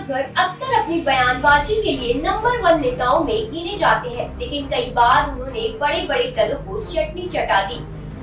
राजभर अक्सर अपनी बयानबाजी के लिए नंबर 1 नेताओं में गिने जाते हैं, लेकिन कई बार उन्होंने बड़े बड़े दलों को चटनी चटा दी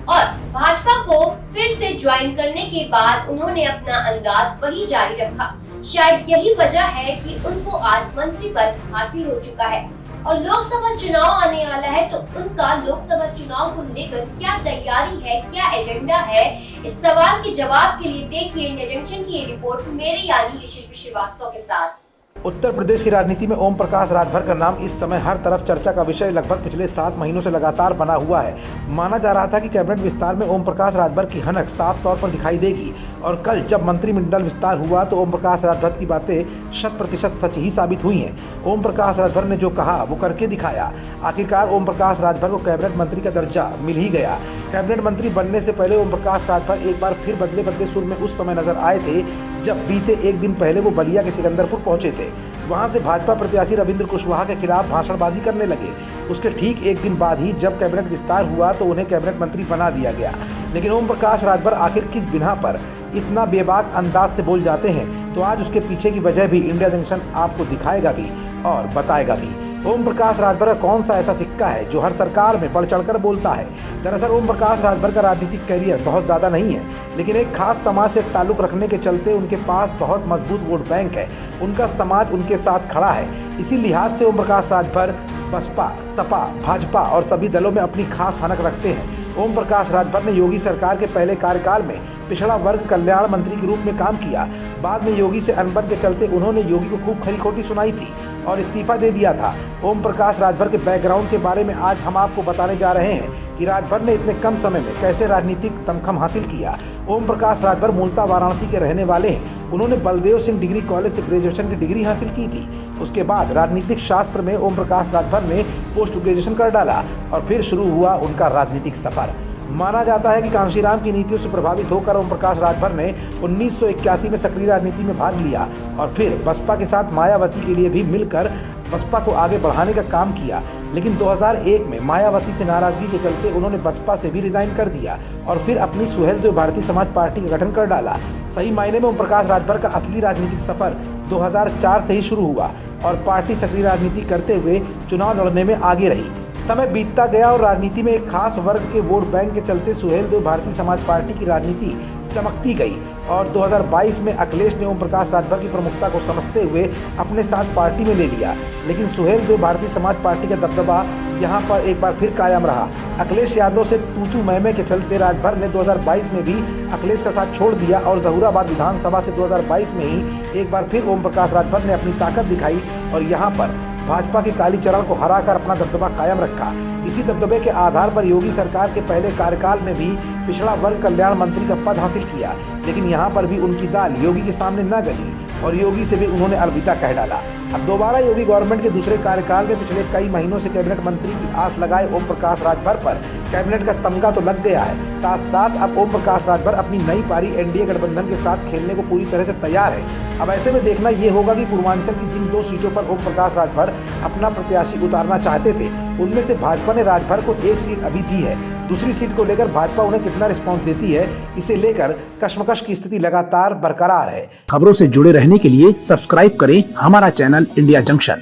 और भाजपा को फिर से ज्वाइन करने के बाद उन्होंने अपना अंदाज वही जारी रखा। शायद यही वजह है कि उनको आज मंत्री पद हासिल हो चुका है और लोकसभा चुनाव आने वाला है, तो उनका लोकसभा चुनाव को लेकर क्या तैयारी है, क्या एजेंडा है, इस सवाल के जवाब के लिए देखिए इंडिया जंक्शन की ये रिपोर्ट मेरे यानी यशस्वी श्रीवास्तव के साथ। उत्तर प्रदेश की राजनीति में ओम प्रकाश राजभर का नाम इस समय हर तरफ चर्चा का विषय लगभग पिछले 7 महीनों से लगातार बना हुआ है। माना जा रहा था कि कैबिनेट विस्तार में ओम प्रकाश राजभर की हनक साफ तौर पर दिखाई देगी और कल जब मंत्रिमंडल विस्तार हुआ तो ओम प्रकाश राजभर की बातें 100% सच ही साबित हुई हैं। ओम प्रकाश राजभर ने जो कहा वो करके दिखाया। आखिरकार ओम प्रकाश राजभर को कैबिनेट मंत्री का दर्जा मिल ही गया। कैबिनेट मंत्री बनने से पहले ओम प्रकाश राजभर एक बार फिर बदले बदले सुर में उस समय नजर आए थे जब बीते एक दिन पहले वो बलिया के सिकंदरपुर पहुंचे थे। वहां से भाजपा प्रत्याशी रविंद्र कुशवाहा के खिलाफ भाषणबाजी करने लगे। उसके ठीक एक दिन बाद ही जब कैबिनेट विस्तार हुआ तो उन्हें कैबिनेट मंत्री बना दिया गया। लेकिन ओम प्रकाश राजभर आखिर किस बिना पर इतना बेबाक अंदाज से बोल जाते हैं, तो आज उसके पीछे की वजह भी इंडिया जंक्शन आपको दिखाएगा भी और बताएगा भी। ओम प्रकाश राजभर का कौन सा ऐसा सिक्का है जो हर सरकार में बढ़ चढ़कर बोलता है। दरअसल ओम प्रकाश राजभर का राजनीतिक करियर बहुत ज़्यादा नहीं है, लेकिन एक खास समाज से ताल्लुक़ रखने के चलते उनके पास बहुत मजबूत वोट बैंक है। उनका समाज उनके साथ खड़ा है। इसी लिहाज से ओम प्रकाश राजभर बसपा, सपा, भाजपा और सभी दलों में अपनी खास हनक रखते हैं। ओम प्रकाश राजभर ने योगी सरकार के पहले कार्यकाल में पिछड़ा वर्ग कल्याण मंत्री के रूप में काम किया। बाद में योगी से अनबन के चलते उन्होंने योगी को खूब खरी खोटी सुनाई थी और इस्तीफा दे दिया था। ओम प्रकाश राजभर के बैकग्राउंड के बारे में आज हम आपको बताने जा रहे हैं कि राजभर ने इतने कम समय में कैसे राजनीतिक दमखम हासिल किया। ओम प्रकाश राजभर मूलतः वाराणसी के रहने वाले हैं। उन्होंने बलदेव सिंह डिग्री कॉलेज से ग्रेजुएशन की डिग्री हासिल की थी। उसके बाद राजनीतिक शास्त्र में ओम प्रकाश राजभर ने पोस्ट ग्रेजुएशन कर डाला और फिर शुरू हुआ उनका राजनीतिक सफर। माना जाता है कि कांशीराम की नीतियों से प्रभावित होकर ओम प्रकाश राजभर ने 1981 में सक्रिय राजनीति में भाग लिया और फिर बसपा के साथ मायावती के लिए भी मिलकर बसपा को आगे बढ़ाने का काम किया। लेकिन 2001 में मायावती से नाराजगी के चलते उन्होंने बसपा से भी रिजाइन कर दिया और फिर अपनी सुहेलदेव भारतीय समाज पार्टी का गठन कर डाला। सही मायने में ओम प्रकाश राजभर का असली राजनीतिक सफर 2004 से ही शुरू हुआ और पार्टी सक्रिय राजनीति करते हुए चुनाव लड़ने में आगे रही। समय बीतता गया और राजनीति में एक खास वर्ग के वोट बैंक के चलते सुहेलदेव भारतीय समाज पार्टी की राजनीति चमकती गई और 2022 में अखिलेश ने ओम प्रकाश राजभर की प्रमुखता को समझते हुए अपने साथ पार्टी में ले लिया। लेकिन सुहेलदेव भारतीय समाज पार्टी का दबदबा यहां पर एक बार फिर कायम रहा। अखिलेश यादव से तू मैं के चलते राजभर ने 2022 में भी अखिलेश का साथ छोड़ दिया और जहूराबाद विधानसभा से 2022 में ही एक बार फिर ओम प्रकाश राजभर ने अपनी ताकत दिखाई और यहाँ पर भाजपा के कालीचरण को हराकर अपना दबदबा कायम रखा। इसी दबदबे के आधार पर योगी सरकार के पहले कार्यकाल में भी पिछड़ा वर्ग कल्याण मंत्री का पद हासिल किया। लेकिन यहाँ पर भी उनकी दाल योगी के सामने न गली और योगी से भी उन्होंने अलविदा कह डाला। अब दोबारा योगी गवर्नमेंट के दूसरे कार्यकाल में पिछले कई महीनों से कैबिनेट मंत्री की आस लगाए ओम प्रकाश राजभर पर कैबिनेट का तमगा तो लग गया है। साथ साथ अब ओम प्रकाश राजभर अपनी नई पारी एनडीए गठबंधन के साथ खेलने को पूरी तरह से तैयार है। अब ऐसे में देखना ये होगा कि पूर्वांचल की जिन 2 सीटों पर ओम प्रकाश राजभर अपना प्रत्याशी उतारना चाहते थे, उनमें से भाजपा ने राजभर को एक सीट अभी दी है। दूसरी सीट को लेकर भाजपा उन्हें कितना रिस्पांस देती है, इसे लेकर कश्मकश की स्थिति लगातार बरकरार है। खबरों से जुड़े रहने के लिए सब्सक्राइब करें हमारा चैनल इंडिया जंक्शन।